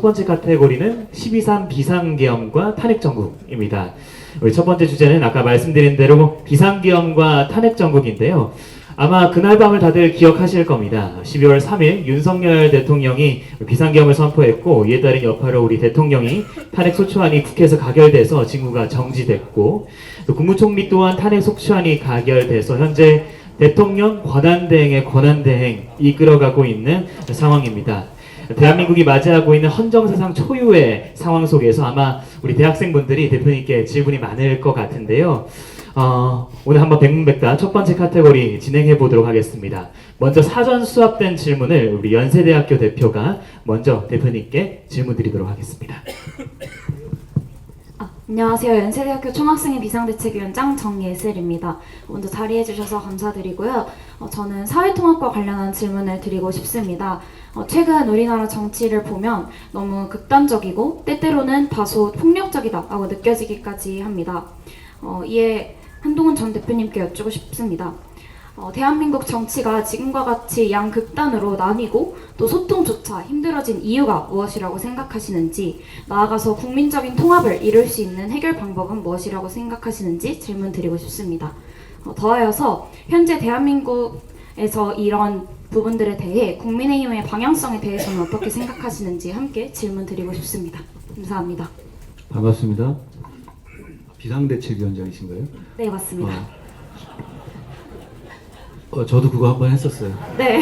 첫 번째 카테고리는 12.3 비상계엄과 탄핵정국입니다. 우리 첫 번째 주제는 아까 말씀드린 대로 비상계엄과 탄핵정국인데요. 아마 그날 밤을 다들 기억하실 겁니다. 12월 3일 윤석열 대통령이 비상계엄을 선포했고, 이에 따른 여파로 우리 대통령이 탄핵 소추안이 국회에서 가결돼서 직무가 정지됐고, 또 국무총리 또한 탄핵 소추안이 가결돼서 현재 대통령 권한대행의 권한대행 이끌어가고 있는 상황입니다. 대한민국이 맞이하고 있는 헌정사상 초유의 상황 속에서 아마 우리 대학생분들이 대표님께 질문이 많을 것 같은데요. 오늘 한번 백문백답 첫 번째 카테고리 진행해 보도록 하겠습니다. 먼저 사전 수합된 질문을 우리 연세대학교 대표가 먼저 대표님께 질문 드리도록 하겠습니다. 안녕하세요. 연세대학교 총학생회 비상대책위원장 정예슬입니다. 먼저 자리해 주셔서 감사드리고요. 저는 사회통합과 관련한 질문을 드리고 싶습니다. 최근 우리나라 정치를 보면 너무 극단적이고 때때로는 다소 폭력적이다라고 느껴지기까지 합니다. 이에 한동훈 전 대표님께 여쭈고 싶습니다. 대한민국 정치가 지금과 같이 양극단으로 나뉘고 또 소통조차 힘들어진 이유가 무엇이라고 생각하시는지, 나아가서 국민적인 통합을 이룰 수 있는 해결 방법은 무엇이라고 생각하시는지 질문 드리고 싶습니다. 더하여서 현재 대한민국에서 이런 부분들에 대해 국민의힘의 방향성에 대해서는 어떻게 생각하시는지 함께 질문 드리고 싶습니다. 감사합니다. 반갑습니다. 비상대책위원장이신가요? 네, 맞습니다. 저도 그거 한번 했었어요. 네.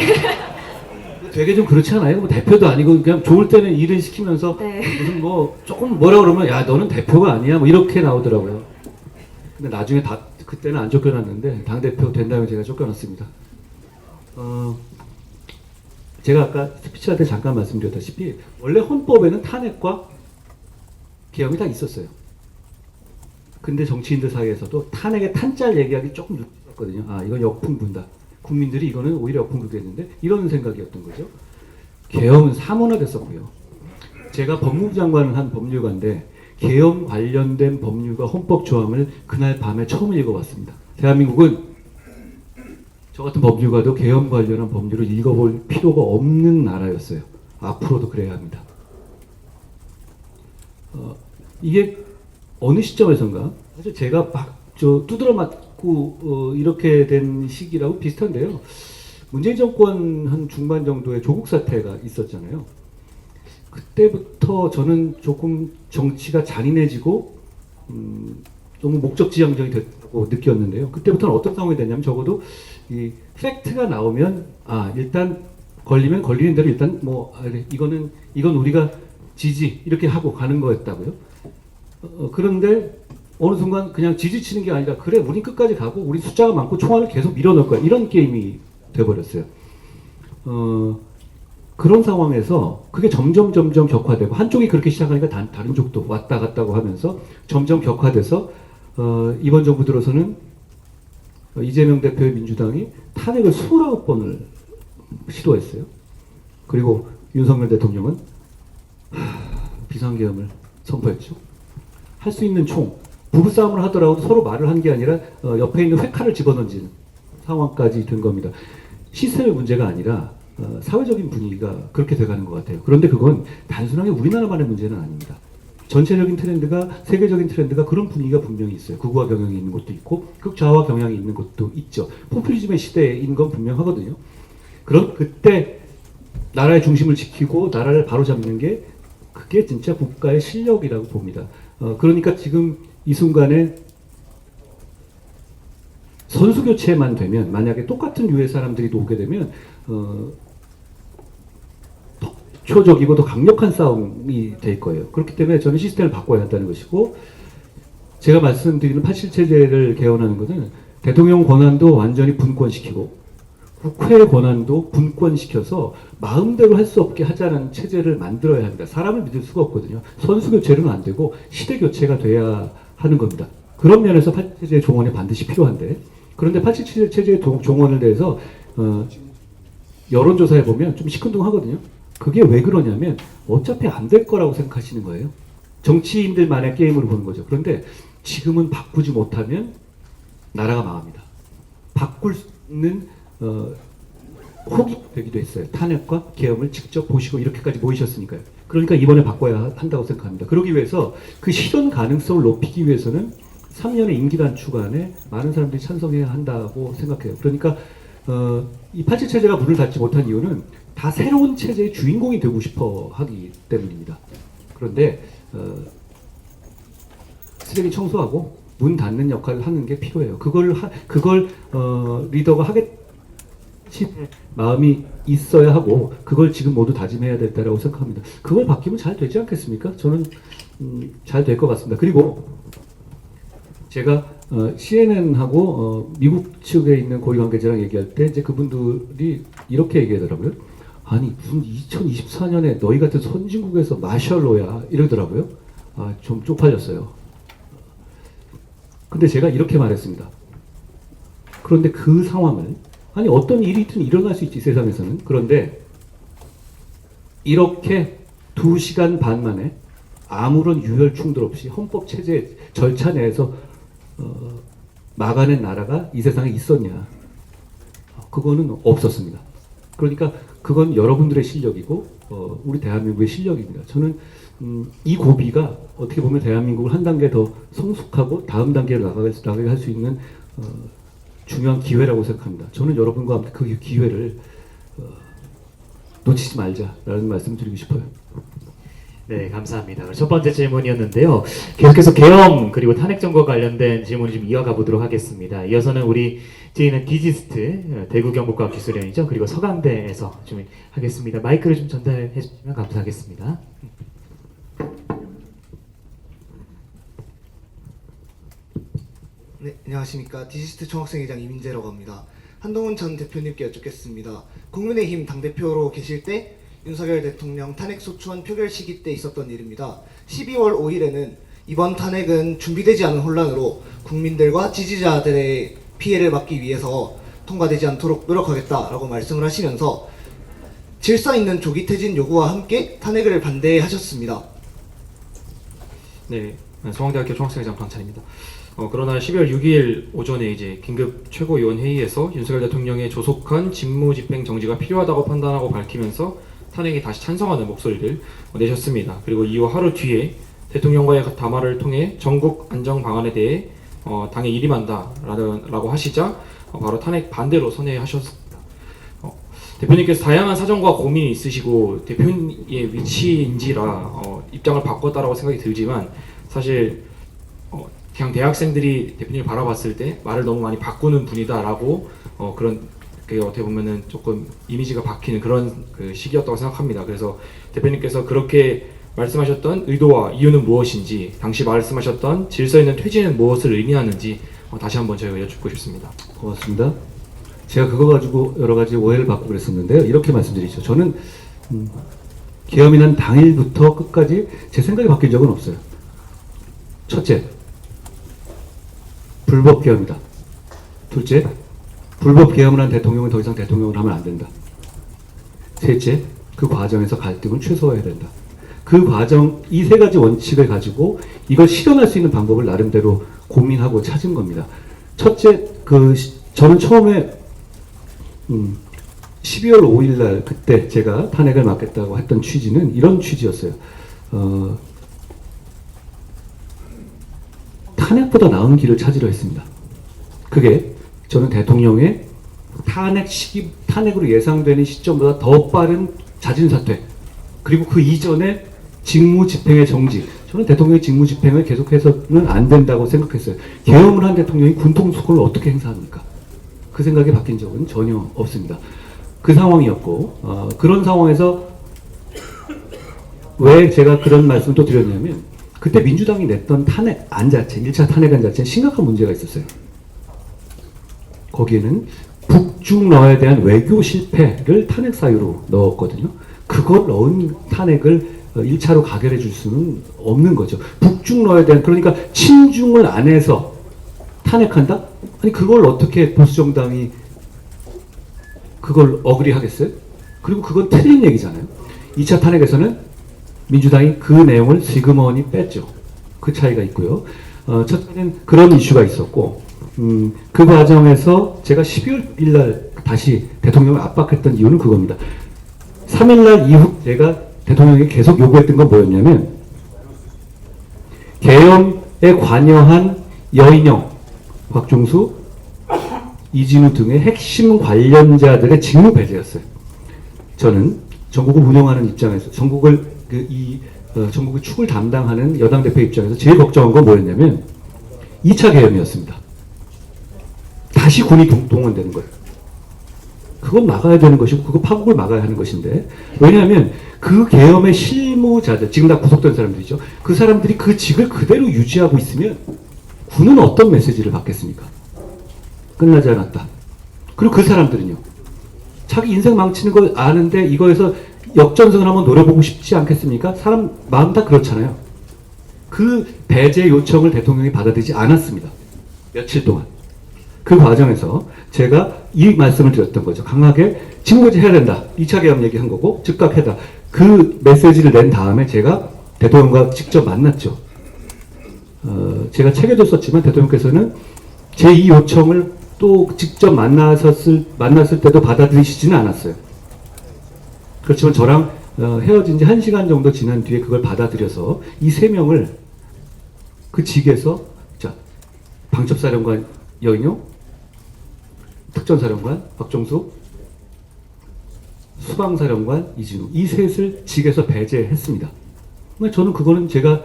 되게 좀 그렇지 않아요? 뭐 대표도 아니고 그냥 좋을 때는 일을 시키면서 네. 무슨 뭐 조금 뭐라 그러면 야 너는 대표가 아니야 뭐 이렇게 나오더라고요. 근데 나중에 다 그때는 안 쫓겨났는데 당대표 된 다음에 제가 쫓겨났습니다. 제가 아까 스피치 할 때 잠깐 말씀드렸다시피 원래 헌법에는 탄핵과 계엄이 다 있었어요. 근데 정치인들 사이에서도 탄핵의 탄자를 얘기하기 조금 늦었거든요. 아, 이건 역풍 분다. 국민들이 이거는 오히려 역풍 불겠는데 이런 생각이었던 거죠. 계엄은 사문화됐었고요. 제가 법무부 장관을 한 법률가인데 계엄 관련된 법률과 헌법 조항을 그날 밤에 처음 읽어봤습니다. 대한민국은 저 같은 법률가도 계엄 관련한 법률을 읽어볼 필요가 없는 나라였어요. 앞으로도 그래야 합니다. 이게 어느 시점에선가 사실 제가 막 두드러 맞고 이렇게 된 시기라고 비슷한데요. 문재인 정권 한 중반 정도에 조국 사태가 있었잖아요. 그때부터 저는 조금 정치가 잔인해지고 너무 목적지향적이 됐다고 느꼈는데요. 그때부터는 어떤 상황이 됐냐면 적어도 이 팩트가 나오면 일단 걸리면 걸리는 대로 일단 이건 우리가 지지 이렇게 하고 가는 거였다고요. 그런데 어느 순간 그냥 지지치는 게 아니라 그래 우린 끝까지 가고 우리 숫자가 많고 총알을 계속 밀어넣을 거야 이런 게임이 돼버렸어요. 그런 상황에서 그게 점점 격화되고 한쪽이 그렇게 시작하니까 다른 쪽도 왔다 갔다고 하면서 점점 격화돼서 이번 정부 들어서는 이재명 대표의 민주당이 탄핵을 29번을 시도했어요. 그리고 윤석열 대통령은 비상계엄을 선포했죠. 할 수 있는 총, 부부싸움을 하더라도 서로 말을 한 게 아니라 옆에 있는 회칼을 집어던지는 상황까지 된 겁니다. 시스템의 문제가 아니라 사회적인 분위기가 그렇게 돼가는 것 같아요. 그런데 그건 단순하게 우리나라만의 문제는 아닙니다. 전체적인 트렌드가, 세계적인 트렌드가 그런 분위기가 분명히 있어요. 극우화 경향이 있는 것도 있고 극좌화 경향이 있는 것도 있죠. 포퓰리즘의 시대인 건 분명하거든요. 그런 그때 나라의 중심을 지키고 나라를 바로잡는 게 그게 진짜 국가의 실력이라고 봅니다. 그러니까 지금 이 순간에 선수 교체만 되면, 만약에 똑같은 유의 사람들이 또 오게 되면 더 초적이고 더 강력한 싸움이 될 거예요. 그렇기 때문에 저는 시스템을 바꿔야 한다는 것이고, 제가 말씀드리는 87체제를 개헌하는 것은 대통령 권한도 완전히 분권시키고 국회의 권한도 분권시켜서 마음대로 할 수 없게 하자는 체제를 만들어야 합니다. 사람을 믿을 수가 없거든요. 선수 교체는 안 되고 시대 교체가 돼야 하는 겁니다. 그런 면에서 87체제의 종언이 반드시 필요한데, 그런데 87체제의 종언에 대해서 여론조사에 보면 좀 시큰둥하거든요. 그게 왜 그러냐면 어차피 안 될 거라고 생각하시는 거예요. 정치인들만의 게임으로 보는 거죠. 그런데 지금은 바꾸지 못하면 나라가 망합니다. 바꿀 수 있는 혹이 되기도 했어요. 탄핵과 계엄을 직접 보시고 이렇게까지 모이셨으니까요. 그러니까 이번에 바꿔야 한다고 생각합니다. 그러기 위해서 그 실현 가능성을 높이기 위해서는 3년의 임기 단축안에 많은 사람들이 찬성해야 한다고 생각해요. 그러니까 이 87 체제가 문을 닫지 못한 이유는 다 새로운 체제의 주인공이 되고 싶어 하기 때문입니다. 그런데 쓰레기 청소하고 문 닫는 역할을 하는 게 필요해요. 그걸 리더가 하겠지 마음이 있어야 하고 그걸 지금 모두 다짐해야 된다고 생각합니다. 그걸 바뀌면 잘 되지 않겠습니까? 저는 잘 될 것 같습니다. 그리고 제가 CNN하고 미국 측에 있는 고위 관계자랑 얘기할 때 이제 그분들이 이렇게 얘기하더라고요. 아니 무슨 2024년에 너희 같은 선진국에서 마셜로야 이러더라고요. 좀 쪽팔렸어요. 근데 제가 이렇게 말했습니다. 그런데 그 상황을 아니 어떤 일이든 일어날 수 있지 세상에서는. 그런데 이렇게 2시간 반 만에 아무런 유혈 충돌 없이 헌법 체제 절차 내에서 막아낸 나라가 이 세상에 있었냐? 그거는 없었습니다. 그러니까 그건 여러분들의 실력이고 우리 대한민국의 실력입니다. 저는 이 고비가 어떻게 보면 대한민국을 한 단계 더 성숙하고 다음 단계로 나가게 할 수 있는 중요한 기회라고 생각합니다. 저는 여러분과 함께 그 기회를 놓치지 말자라는 말씀 드리고 싶어요. 네, 감사합니다. 첫 번째 질문이었는데요. 계속해서 계엄 그리고 탄핵 정과 관련된 질문을 좀 이어가 보도록 하겠습니다. 이어서는 저희는 디지스트 대구경북과학기술연이죠. 그리고 서강대에서 좀 하겠습니다. 마이크를 좀 전달해 주시면 감사하겠습니다. 네, 안녕하십니까. 디지스트 총학생회장 이민재라고 합니다. 한동훈 전 대표님께 여쭙겠습니다. 국민의힘 당대표로 계실 때 윤석열 대통령 탄핵소추안 표결 시기 때 있었던 일입니다. 12월 5일에는 이번 탄핵은 준비되지 않은 혼란으로 국민들과 지지자들의 피해를 막기 위해서 통과되지 않도록 노력하겠다라고 말씀을 하시면서 질서 있는 조기 퇴진 요구와 함께 탄핵을 반대하셨습니다. 네, 서강대학교 총학생회장 강찬입니다. 그러나 12월 6일 오전에 이제 긴급 최고위원 회의에서 윤석열 대통령의 조속한 직무집행 정지가 필요하다고 판단하고 밝히면서 탄핵에 다시 찬성하는 목소리를 내셨습니다. 그리고 이후 하루 뒤에 대통령과의 담화를 통해 전국 안정 방안에 대해 당에 일임한다라고 하시자 바로 탄핵 반대로 선회하셨습니다. 대표님께서 다양한 사정과 고민이 있으시고 대표의 위치인지라 입장을 바꿨다라고 생각이 들지만 사실 그냥 대학생들이 대표님을 바라봤을 때 말을 너무 많이 바꾸는 분이다라고 그런 어떻게 보면은 조금 이미지가 바뀌는 그런 시기였다고 생각합니다. 그래서 대표님께서 그렇게 말씀하셨던 의도와 이유는 무엇인지, 당시 말씀하셨던 질서 있는 퇴진은 무엇을 의미하는지 다시 한번 저희가 여쭙고 싶습니다. 고맙습니다. 제가 그거 가지고 여러 가지 오해를 받고 그랬었는데요. 이렇게 말씀드리죠. 저는 계엄이 난 당일부터 끝까지 제 생각이 바뀐 적은 없어요. 첫째, 불법 계엄이다. 둘째, 불법 계엄을 한 대통령은 더 이상 대통령을 하면 안 된다. 셋째, 그 과정에서 갈등을 최소화해야 된다. 그 과정, 이 세 가지 원칙을 가지고 이걸 실현할 수 있는 방법을 나름대로 고민하고 찾은 겁니다. 첫째, 저는 처음에 12월 5일 날 그때 제가 탄핵을 맡겠다고 했던 취지는 이런 취지였어요. 탄핵보다 나은 길을 찾으려 했습니다. 그게 저는 대통령의 탄핵으로 예상되는 시점보다 더 빠른 자진 사퇴, 그리고 그 이전에 직무 집행의 정지. 저는 대통령의 직무 집행을 계속해서는 안 된다고 생각했어요. 계엄을 한 대통령이 군통수권을 어떻게 행사합니까? 그 생각이 바뀐 적은 전혀 없습니다. 그 상황이었고, 그런 상황에서 왜 제가 그런 말씀을 또 드렸냐면, 그때 민주당이 냈던 탄핵안 자체, 1차 탄핵안 자체는 심각한 문제가 있었어요. 거기에는 북중러에 대한 외교 실패를 탄핵 사유로 넣었거든요. 그걸 넣은 탄핵을 1차로 가결해 줄 수는 없는 거죠. 북중러에 대한, 그러니까 친중을 안 해서 탄핵한다? 아니 그걸 어떻게 보수정당이 그걸 어그리하겠어요? 그리고 그건 틀린 얘기잖아요. 2차 탄핵에서는 민주당이 그 내용을 슬그머니 뺐죠. 그 차이가 있고요. 첫째는 그런 이슈가 있었고, 그 과정에서 제가 12월 1일 날 다시 대통령을 압박했던 이유는 그겁니다. 3일 날 이후 제가 대통령이 계속 요구했던 건 뭐였냐면 계엄에 관여한 여인영, 박종수, 이진우 등의 핵심 관련자들의 직무 배제였어요. 저는 전국을 운영하는 입장에서 전국의 축을 담당하는 여당 대표 입장에서 제일 걱정한 건 뭐였냐면 2차 계엄이었습니다. 다시 군이 동원되는 거예요. 그건 막아야 되는 것이고 그거 파국을 막아야 하는 것인데 왜냐하면 그 계엄의 실무자들 지금 다 구속된 사람들이죠. 그 사람들이 그 직을 그대로 유지하고 있으면 군은 어떤 메시지를 받겠습니까? 끝나지 않았다. 그리고 그 사람들은요. 자기 인생 망치는 걸 아는데 이거에서 역전승을 한번 노려보고 싶지 않겠습니까? 사람 마음 다 그렇잖아요. 그 배제 요청을 대통령이 받아들이지 않았습니다. 며칠 동안. 그 과정에서 제가 이 말씀을 드렸던 거죠. 강하게 직무배제 해야 된다. 2차 계엄 얘기한 거고 즉각해다. 그 메시지를 낸 다음에 제가 대통령과 직접 만났죠. 제가 책에도 썼지만 대통령께서는 제 이 요청을 또 직접 만났을 때도 받아들이시지는 않았어요. 그렇지만 저랑 헤어진 지 1시간 정도 지난 뒤에 그걸 받아들여서 이 3명을 그 직에서 자 방첩사령관 여인용, 특전사령관 박종수, 수방사령관 이진우 이 셋을 직에서 배제했습니다. 저는 그거는 제가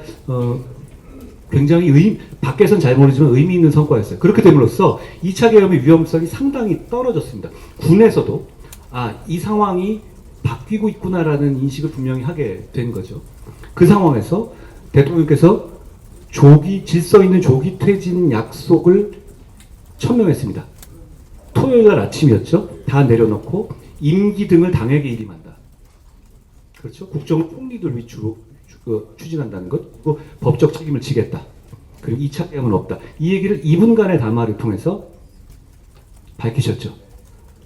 굉장히 밖에선 잘 모르지만 의미 있는 성과였어요. 그렇게 됨으로써 2차 계엄의 위험성이 상당히 떨어졌습니다. 군에서도 이 상황이 바뀌고 있구나라는 인식을 분명히 하게 된 거죠. 그 상황에서 대통령께서 질서 있는 조기 퇴진 약속을 천명했습니다. 토요일 날 아침이었죠. 다 내려놓고 임기 등을 당에게 일임한다. 그렇죠. 국정을 총리들 위주로 추진한다는 것, 그리고 법적 책임을 지겠다. 그리고 2차 계엄은 없다. 이 얘기를 2분간의 담화를 통해서 밝히셨죠.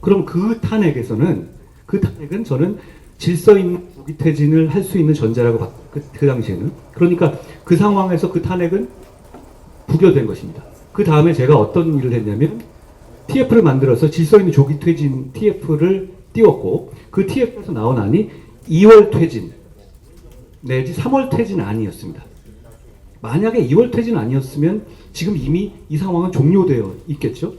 그럼 그 탄핵은 저는 질서 있는 조기 퇴진을 할 수 있는 전제라고 그 당시에는. 그러니까 그 상황에서 그 탄핵은 부결된 것입니다. 그 다음에 제가 어떤 일을 했냐면 TF를 만들어서 질서 있는 조기 퇴진 TF를 띄웠고 그 TF에서 나온 안이 2월 퇴진 내지 3월 퇴진 안이었습니다. 만약에 2월 퇴진 아니었으면 지금 이미 이 상황은 종료되어 있겠죠.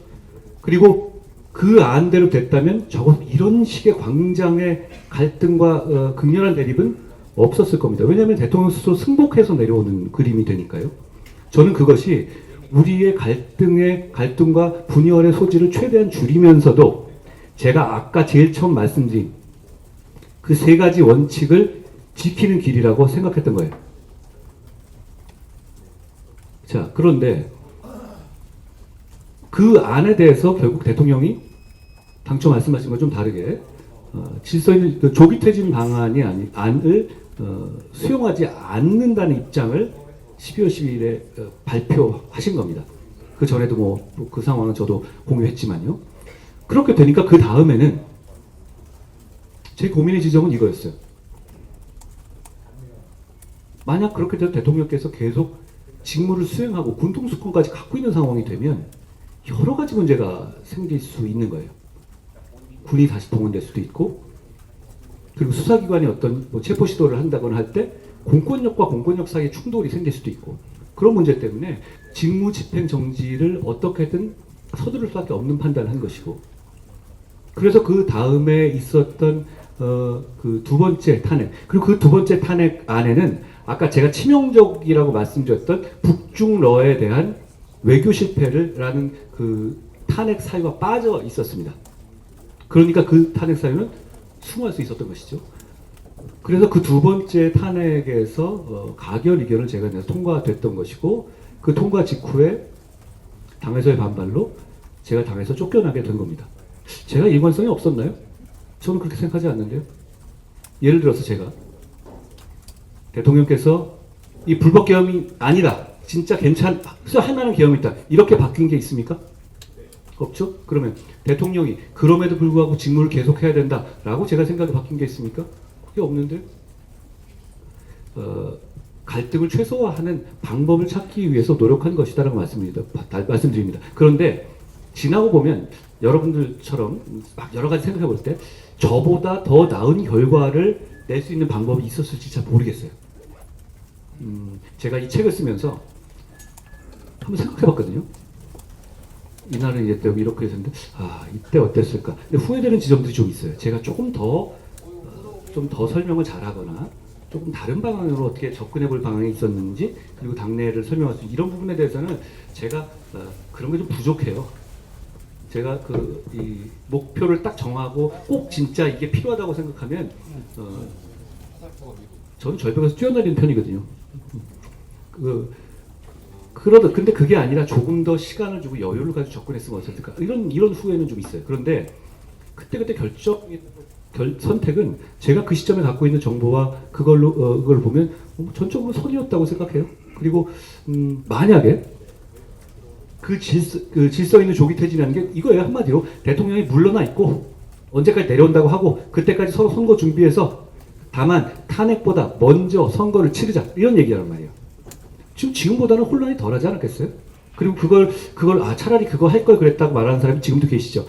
그리고 그 안대로 됐다면 적어도 이런 식의 광장의 갈등과 극렬한 대립은 없었을 겁니다. 왜냐하면 대통령 스스로 승복해서 내려오는 그림이 되니까요. 저는 그것이 우리의 갈등과 분열의 소지를 최대한 줄이면서도 제가 아까 제일 처음 말씀드린 그 3가지 원칙을 지키는 길이라고 생각했던 거예요. 자, 그런데 그 안에 대해서 결국 대통령이 당초 말씀하신 것 좀 다르게 질서 있는 그 조기 퇴진 방안이 안을 수용하지 않는다는 입장을 12월 10일에 발표하신 겁니다. 그 전에도 그 상황은 저도 공유했지만요. 그렇게 되니까 그 다음에는 제 고민의 지점은 이거였어요. 만약 그렇게 돼서 대통령께서 계속 직무를 수행하고 군통수권까지 갖고 있는 상황이 되면 여러 가지 문제가 생길 수 있는 거예요. 군이 다시 동원될 수도 있고, 그리고 수사기관이 어떤 체포 시도를 한다거나 할 때 공권력과 공권력 사이에 충돌이 생길 수도 있고, 그런 문제 때문에 직무 집행 정지를 어떻게든 서두를 수밖에 없는 판단을 한 것이고, 그래서 그 다음에 있었던 그 2번째 탄핵, 그리고 그 2번째 탄핵 안에는 아까 제가 치명적이라고 말씀드렸던 북중러에 대한 외교 실패라는 그 탄핵 사유가 빠져 있었습니다. 그러니까 그 탄핵 사유는 수용할 수 있었던 것이죠. 그래서 그 2번째 탄핵에서 가결 의견을 제가 내서 통과됐던 것이고, 그 통과 직후에 당에서의 반발로 제가 당에서 쫓겨나게 된 겁니다. 제가 일관성이 없었나요? 저는 그렇게 생각하지 않는데요. 예를 들어서 제가 대통령께서 이 불법 계엄이 아니다, 진짜 할 만한 계엄이 있다, 이렇게 바뀐 게 있습니까? 없죠? 그러면 대통령이 그럼에도 불구하고 직무를 계속해야 된다라고 제가 생각이 바뀐 게 있습니까? 그게 없는데요. 갈등을 최소화하는 방법을 찾기 위해서 노력한 것이다라고 말씀드립니다. 그런데 지나고 보면 여러분들처럼 막 여러 가지 생각해 볼 때 저보다 더 나은 결과를 낼 수 있는 방법이 있었을지 잘 모르겠어요. 제가 이 책을 쓰면서 한번 생각해봤거든요. 이날은 이제 또 이렇게 했는데 이때 어땠을까? 근데 후회되는 지점들이 좀 있어요. 제가 조금 더 좀 더 설명을 잘하거나 조금 다른 방향으로 어떻게 접근해볼 방향이 있었는지, 그리고 당내를 설명할 수 이런 부분에 대해서는 제가 그런 게 좀 부족해요. 제가 이 목표를 딱 정하고 꼭 진짜 이게 필요하다고 생각하면 저는 절벽에서 뛰어내리는 편이거든요. 근데 그게 아니라 조금 더 시간을 주고 여유를 가지고 접근했으면 어땠을까? 이런 후회는 좀 있어요. 그런데 그때 선택은 제가 그 시점에 갖고 있는 정보와 그걸 보면 전적으로 선이었다고 생각해요. 그리고 만약에 그 질서 있는 조기 퇴진이라는 게 이거예요. 한마디로 대통령이 물러나 있고 언제까지 내려온다고 하고 그때까지 서로 선거 준비해서 다만 탄핵보다 먼저 선거를 치르자, 이런 얘기란 말이에요. 지금보다는 혼란이 덜하지 않았겠어요? 그리고 차라리 그거 할 걸 그랬다고 말하는 사람이 지금도 계시죠.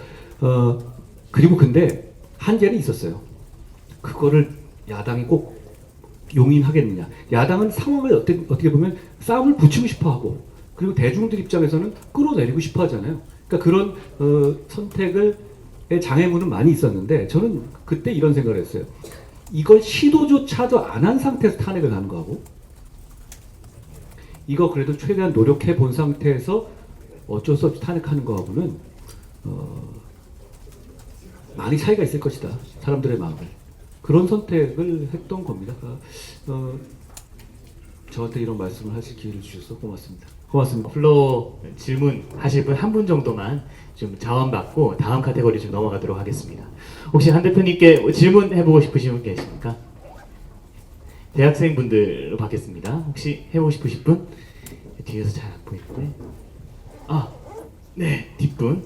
그리고 근데 한계는 있었어요. 그거를 야당이 꼭 용인하겠느냐. 야당은 상황을 어떻게 보면 싸움을 붙이고 싶어 하고, 그리고 대중들 입장에서는 끌어내리고 싶어 하잖아요. 그러니까 그런 선택의 장애물은 많이 있었는데, 저는 그때 이런 생각을 했어요. 이걸 시도조차도 안 한 상태에서 탄핵을 하는 거하고, 이거 그래도 최대한 노력해 본 상태에서 어쩔 수 없이 탄핵하는 거하고는 많이 차이가 있을 것이다. 사람들의 마음을. 그런 선택을 했던 겁니다. 저한테 이런 말씀을 하실 기회를 주셔서 고맙습니다. 고맙습니다. 플로어 질문하실 분 한 분 정도만 좀 자원받고 다음 카테고리 좀 넘어가도록 하겠습니다. 혹시 한 대표님께 질문해보고 싶으신 분 계십니까? 대학생분들로 받겠습니다. 혹시 해보고 싶으신 분? 뒤에서 잘 안 보이는데. 네, 뒷분.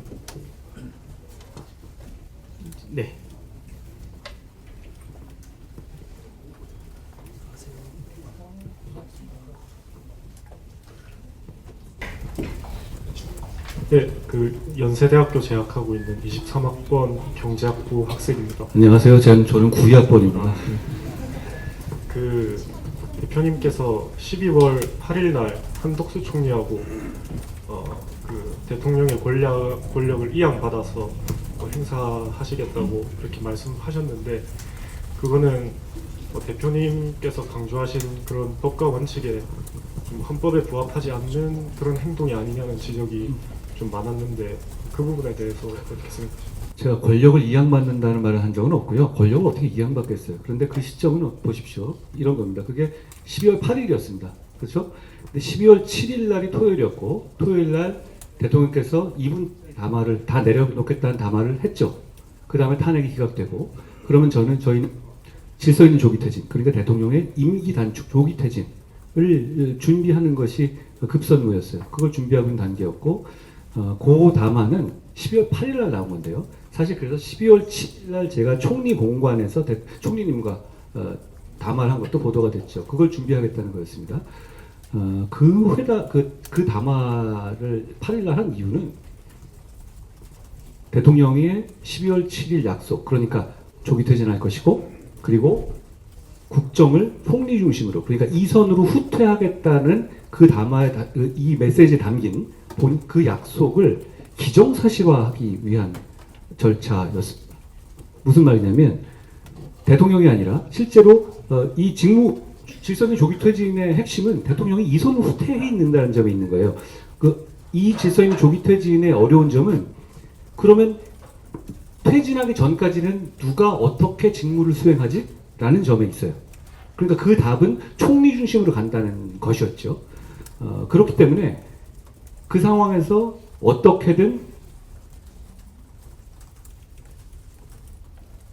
네. 네, 연세대학교 재학하고 있는 23학번 경제학부 학생입니다. 안녕하세요. 저는 92학번입니다. 대표님께서 12월 8일 날 한덕수 총리하고 대통령의 권력을 이양받아서 행사하시겠다고 그렇게 말씀하셨는데, 그거는 대표님께서 강조하신 그런 법과 원칙에 좀 헌법에 부합하지 않는 그런 행동이 아니냐는 지적이 좀 많았는데, 그 부분에 대해서 어떻게 생각하십니까? 제가 권력을 이양받는다는 말을 한 적은 없고요. 권력을 어떻게 이양받겠어요. 그런데 그 시점은 보십시오. 이런 겁니다. 그게 12월 8일이었습니다. 그렇죠? 근데 12월 7일 날이 토요일이었고, 토요일 날 대통령께서 이분 담화를 다 내려놓겠다는 담화를 했죠. 그 다음에 탄핵이 기각되고, 그러면 저희는 질서 있는 조기 퇴진, 그러니까 대통령의 임기 단축 조기 퇴진을 준비하는 것이 급선무였어요. 그걸 준비하고 있는 단계였고, 그 담화는 12월 8일 날 나온 건데요. 사실 그래서 12월 7일 날 제가 총리 공관에서 총리님과 담화를 한 것도 보도가 됐죠. 그걸 준비하겠다는 거였습니다. 그 담화를 8일 날 한 이유는 대통령의 12월 7일 약속, 그러니까 조기 퇴진할 것이고, 그리고 국정을 총리 중심으로, 그러니까 이선으로 후퇴하겠다는 그 담화에 이 메시지에 담긴 그 약속을 기정사실화하기 위한 절차였습니다. 무슨 말이냐면 대통령이 아니라 실제로 이 질서있는 조기 퇴진의 핵심은 대통령이 이선으로 후퇴해 있는다는 점에 있는 거예요. 이 질서있는 조기 퇴진의 어려운 점은, 그러면 퇴진하기 전까지는 누가 어떻게 직무를 수행하지? 라는 점에 있어요. 그러니까 그 답은 총리 중심으로 간다는 것이었죠. 그렇기 때문에 그 상황에서 어떻게든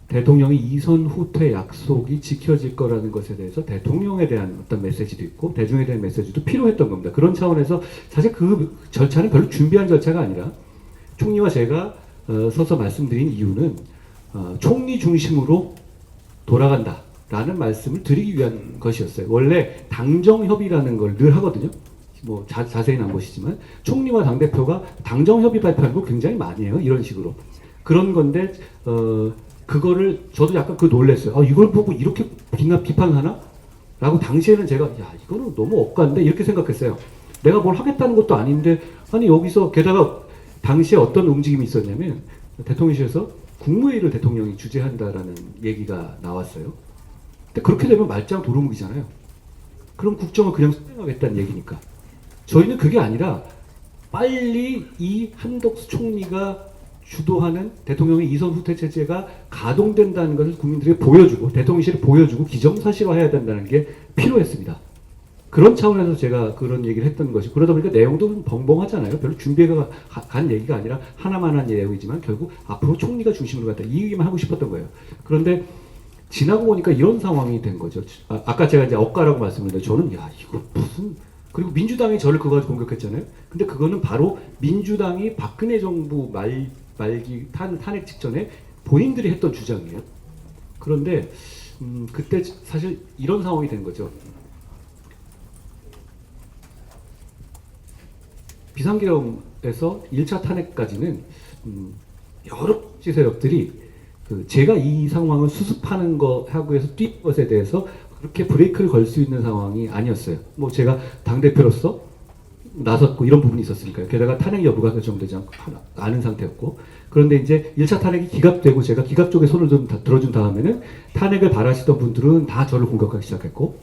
대통령의 이선 후퇴 약속이 지켜질 거라는 것에 대해서 대통령에 대한 어떤 메시지도 있고 대중에 대한 메시지도 필요했던 겁니다. 그런 차원에서 사실 그 절차는 별로 준비한 절차가 아니라 총리와 제가 서서 말씀드린 이유는 총리 중심으로 돌아간다라는 말씀을 드리기 위한 것이었어요. 원래 당정협의라는 걸 늘 하거든요. 뭐 자세히는 안 보시지만 총리와 당대표가 당정협의 발표하는 거 굉장히 많이 해요. 이런 식으로. 그런 건데 그거를 저도 약간 놀랬어요. 이걸 보고 이렇게 비판하나? 라고 당시에는 제가 야 이거는 너무 억까인데 이렇게 생각했어요. 내가 뭘 하겠다는 것도 아닌데 아니 여기서 게다가 당시에 어떤 움직임이 있었냐면 대통령실에서 국무회의를 대통령이 주재한다라는 얘기가 나왔어요. 근데 그렇게 되면 말짱 도루묵이잖아요. 그럼 국정을 그냥 수행하겠다는 얘기니까. 저희는 그게 아니라 빨리 이 한덕수 총리가 주도하는 대통령의 이선 후퇴 체제가 가동된다는 것을 국민들에게 보여주고 대통령실에 보여주고 기정사실화해야 된다는 게 필요했습니다. 그런 차원에서 제가 그런 얘기를 했던 것이 그러다 보니까 내용도 좀 벙벙하잖아요. 별로 준비가 간 얘기가 아니라 하나만 한 내용이지만 결국 앞으로 총리가 중심으로 갔다 이 얘기만 하고 싶었던 거예요. 그런데 지나고 보니까 이런 상황이 된 거죠. 아까 제가 이제 억가라고 말씀드렸는데 저는 야 이거 무슨 그리고 민주당이 저를 그거 가지고 공격했잖아요. 근데 그거는 바로 민주당이 박근혜 정부 말기 탄핵 직전에 본인들이 했던 주장이에요. 그런데 그때 사실 이런 상황이 된 거죠. 비상계엄에서 1차 탄핵까지는 여러 지세력들이 제가 이 상황을 수습하는 거하고 해서 뛴 것에 대해서 그렇게 브레이크를 걸 수 있는 상황이 아니었어요. 뭐 제가 당대표로서 나섰고 이런 부분이 있었으니까요. 게다가 탄핵 여부가 결정되지 않고 아는 상태였고. 그런데 이제 1차 탄핵이 기각되고 제가 기각 쪽에 손을 좀 들어준 다음에는 탄핵을 바라시던 분들은 다 저를 공격하기 시작했고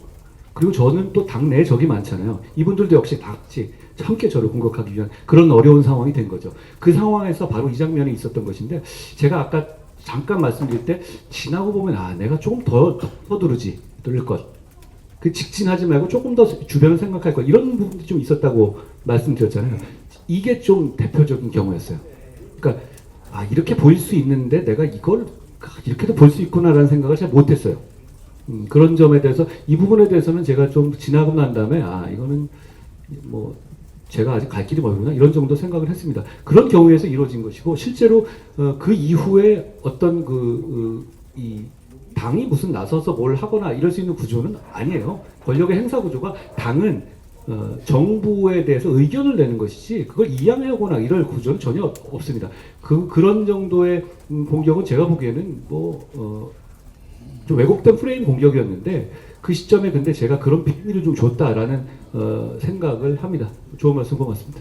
그리고 저는 또 당내에 적이 많잖아요. 이분들도 역시 다 같이 함께 저를 공격하기 위한 그런 어려운 상황이 된 거죠. 그 상황에서 바로 이 장면이 있었던 것인데 제가 아까 잠깐 말씀드릴 때 지나고 보면 아 내가 조금 더 서두르지 뚫을 것. 그 직진하지 말고 조금 더 주변을 생각할 것. 이런 부분도 좀 있었다고 말씀드렸잖아요. 이게 좀 대표적인 경우였어요. 그러니까 아 이렇게 보일 수 있는데 내가 이걸 이렇게도 볼 수 있구나라는 생각을 잘 못했어요. 그런 점에 대해서 이 부분에 대해서는 제가 좀 지나고 난 다음에 아 이거는 뭐 제가 아직 갈 길이 멀구나 이런 정도 생각을 했습니다. 그런 경우에서 이루어진 것이고 실제로 그 이후에 어떤 이 당이 무슨 나서서 뭘 하거나 이럴 수 있는 구조는 아니에요. 권력의 행사 구조가 당은 정부에 대해서 의견을 내는 것이지 그걸 이양하거나 이럴 구조는 전혀 없습니다. 그런 정도의 공격은 제가 보기에는 좀 왜곡된 프레임 공격이었는데 그 시점에 근데 제가 그런 비밀을 좀 줬다라는 생각을 합니다. 좋은 말씀 고맙습니다.